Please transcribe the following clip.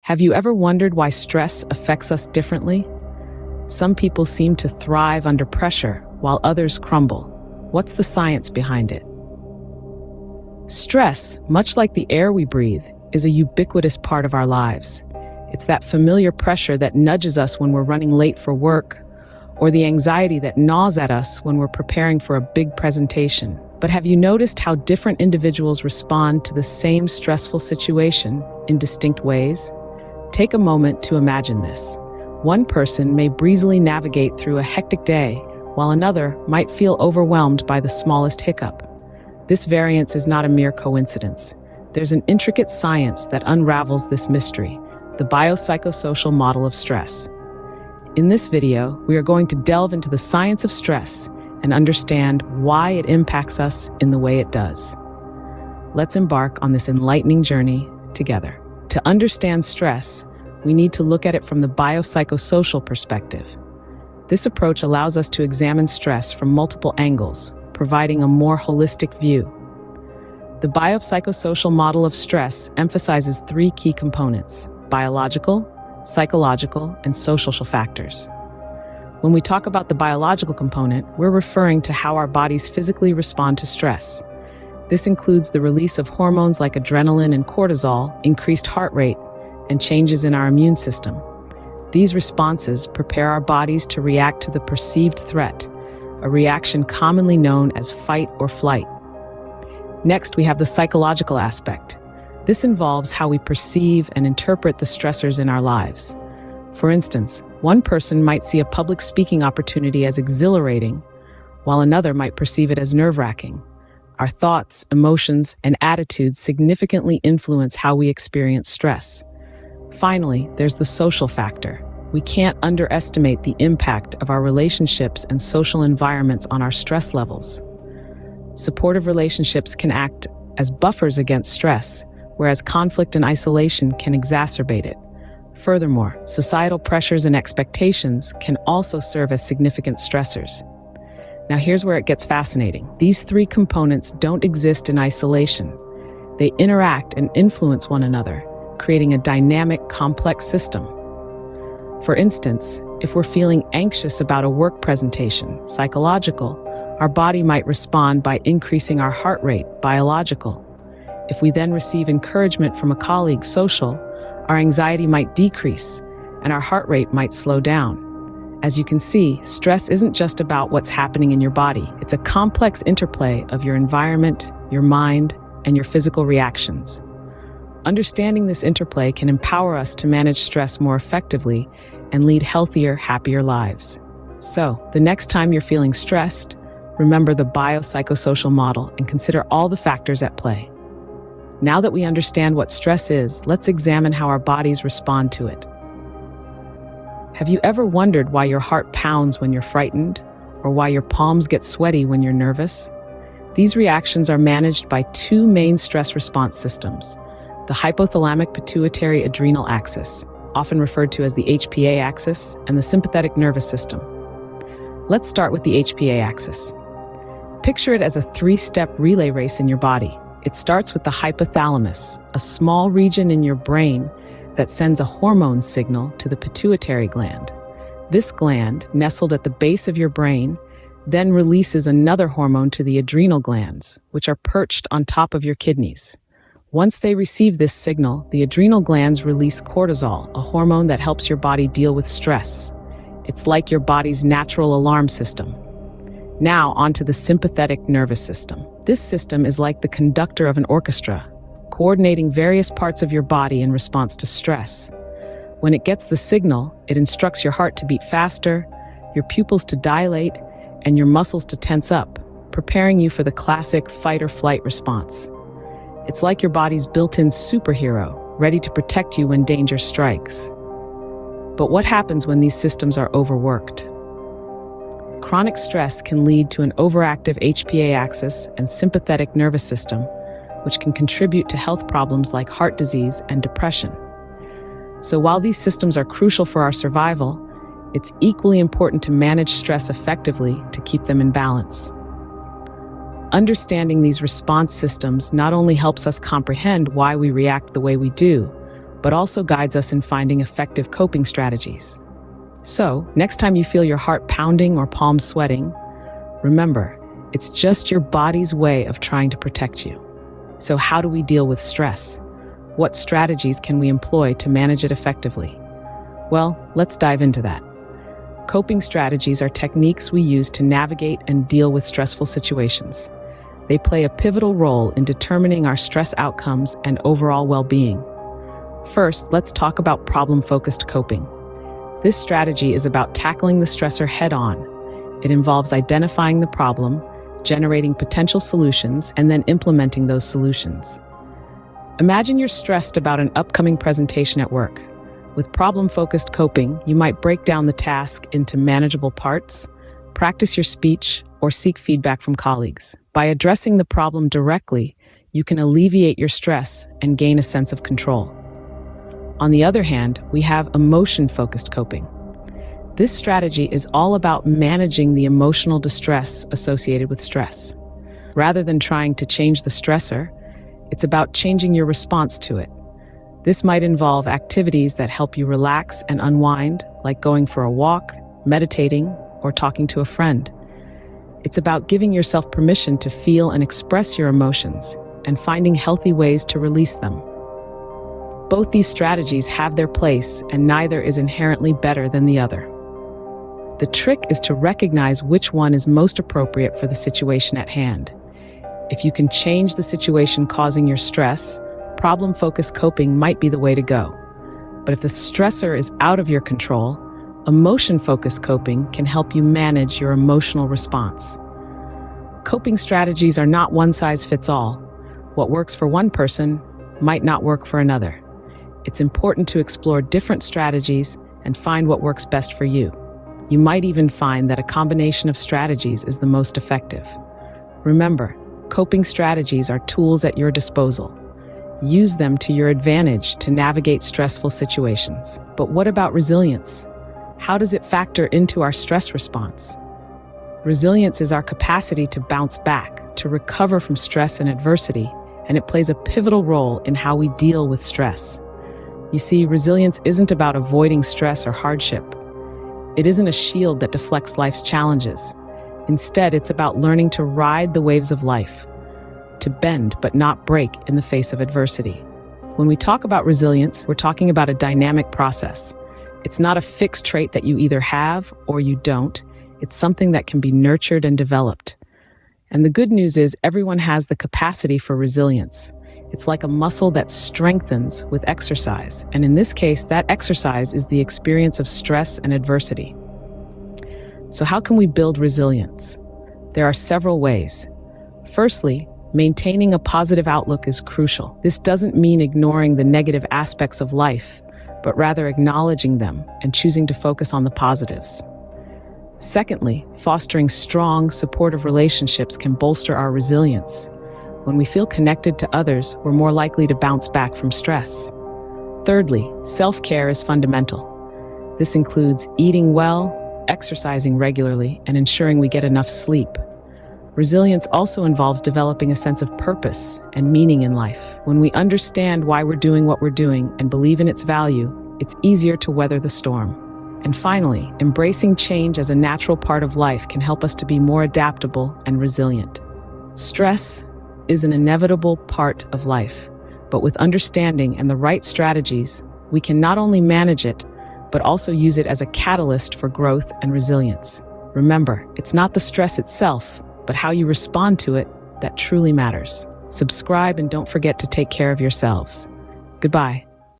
Have you ever wondered why stress affects us differently? Some people seem to thrive under pressure, while others crumble. What's the science behind it? Stress, much like the air we breathe, is a ubiquitous part of our lives. It's that familiar pressure that nudges us when we're running late for work, or the anxiety that gnaws at us when we're preparing for a big presentation. But have you noticed how different individuals respond to the same stressful situation in distinct ways? Take a moment to imagine this. One person may breezily navigate through a hectic day, while another might feel overwhelmed by the smallest hiccup. This variance is not a mere coincidence. There's an intricate science that unravels this mystery, the biopsychosocial model of stress. In this video, we are going to delve into the science of stress and understand why it impacts us in the way it does. Let's embark on this enlightening journey together. To understand stress, we need to look at it from the biopsychosocial perspective. This approach allows us to examine stress from multiple angles, providing a more holistic view. The biopsychosocial model of stress emphasizes three key components: biological, psychological, and social factors. When we talk about the biological component, we're referring to how our bodies physically respond to stress. This includes the release of hormones like adrenaline and cortisol, increased heart rate, and changes in our immune system. These responses prepare our bodies to react to the perceived threat, a reaction commonly known as fight or flight. Next, we have the psychological aspect. This involves how we perceive and interpret the stressors in our lives. For instance, one person might see a public speaking opportunity as exhilarating, while another might perceive it as nerve-wracking. Our thoughts, emotions, and attitudes significantly influence how we experience stress. Finally, there's the social factor. We can't underestimate the impact of our relationships and social environments on our stress levels. Supportive relationships can act as buffers against stress, whereas conflict and isolation can exacerbate it. Furthermore, societal pressures and expectations can also serve as significant stressors. Now here's where it gets fascinating. These three components don't exist in isolation. They interact and influence one another, creating a dynamic, complex system. For instance, if we're feeling anxious about a work presentation, psychological, our body might respond by increasing our heart rate, biological. If we then receive encouragement from a colleague, social, our anxiety might decrease and our heart rate might slow down. As you can see, stress isn't just about what's happening in your body. It's a complex interplay of your environment, your mind, and your physical reactions. Understanding this interplay can empower us to manage stress more effectively and lead healthier, happier lives. So, the next time you're feeling stressed, remember the biopsychosocial model and consider all the factors at play. Now that we understand what stress is, let's examine how our bodies respond to it. Have you ever wondered why your heart pounds when you're frightened, or why your palms get sweaty when you're nervous? These reactions are managed by two main stress response systems: the hypothalamic pituitary adrenal axis, often referred to as the HPA axis, and the sympathetic nervous system. Let's start with the HPA axis. Picture it as a three-step relay race in your body. It starts with the hypothalamus, a small region in your brain that sends a hormone signal to the pituitary gland. This gland, nestled at the base of your brain, then releases another hormone to the adrenal glands, which are perched on top of your kidneys. Once they receive this signal, the adrenal glands release cortisol, a hormone that helps your body deal with stress. It's like your body's natural alarm system. Now, onto the sympathetic nervous system. This system is like the conductor of an orchestra, coordinating various parts of your body in response to stress. When it gets the signal, it instructs your heart to beat faster, your pupils to dilate, and your muscles to tense up, preparing you for the classic fight or flight response. It's like your body's built-in superhero, ready to protect you when danger strikes. But what happens when these systems are overworked? Chronic stress can lead to an overactive HPA axis and sympathetic nervous system, which can contribute to health problems like heart disease and depression. So while these systems are crucial for our survival, it's equally important to manage stress effectively to keep them in balance. Understanding these response systems not only helps us comprehend why we react the way we do, but also guides us in finding effective coping strategies. So, next time you feel your heart pounding or palms sweating, remember, it's just your body's way of trying to protect you. So how do we deal with stress? What strategies can we employ to manage it effectively? Well, let's dive into that. Coping strategies are techniques we use to navigate and deal with stressful situations. They play a pivotal role in determining our stress outcomes and overall well-being. First, let's talk about problem-focused coping. This strategy is about tackling the stressor head-on. It involves identifying the problem, generating potential solutions, and then implementing those solutions. Imagine you're stressed about an upcoming presentation at work. With problem-focused coping, you might break down the task into manageable parts, practice your speech, or seek feedback from colleagues. By addressing the problem directly, you can alleviate your stress and gain a sense of control. On the other hand, we have emotion-focused coping. This strategy is all about managing the emotional distress associated with stress. Rather than trying to change the stressor, it's about changing your response to it. This might involve activities that help you relax and unwind, like going for a walk, meditating, or talking to a friend. It's about giving yourself permission to feel and express your emotions and finding healthy ways to release them. Both these strategies have their place, and neither is inherently better than the other. The trick is to recognize which one is most appropriate for the situation at hand. If you can change the situation causing your stress, problem-focused coping might be the way to go. But if the stressor is out of your control, emotion-focused coping can help you manage your emotional response. Coping strategies are not one size fits all. What works for one person might not work for another. It's important to explore different strategies and find what works best for you. You might even find that a combination of strategies is the most effective. Remember, coping strategies are tools at your disposal. Use them to your advantage to navigate stressful situations. But what about resilience? How does it factor into our stress response? Resilience is our capacity to bounce back, to recover from stress and adversity, and it plays a pivotal role in how we deal with stress. You see, resilience isn't about avoiding stress or hardship. It isn't a shield that deflects life's challenges. Instead, it's about learning to ride the waves of life, to bend but not break in the face of adversity. When we talk about resilience, we're talking about a dynamic process. It's not a fixed trait that you either have or you don't. It's something that can be nurtured and developed. And the good news is everyone has the capacity for resilience. It's like a muscle that strengthens with exercise. And in this case, that exercise is the experience of stress and adversity. So how can we build resilience? There are several ways. Firstly, maintaining a positive outlook is crucial. This doesn't mean ignoring the negative aspects of life, but rather acknowledging them and choosing to focus on the positives. Secondly, fostering strong, supportive relationships can bolster our resilience. When we feel connected to others, we're more likely to bounce back from stress. Thirdly, self-care is fundamental. This includes eating well, exercising regularly, and ensuring we get enough sleep. Resilience also involves developing a sense of purpose and meaning in life. When we understand why we're doing what we're doing and believe in its value, it's easier to weather the storm. And finally, embracing change as a natural part of life can help us to be more adaptable and resilient. Stress is an inevitable part of life, but with understanding and the right strategies, we can not only manage it, but also use it as a catalyst for growth and resilience. Remember, it's not the stress itself, but how you respond to it that truly matters. Subscribe and don't forget to take care of yourselves. Goodbye.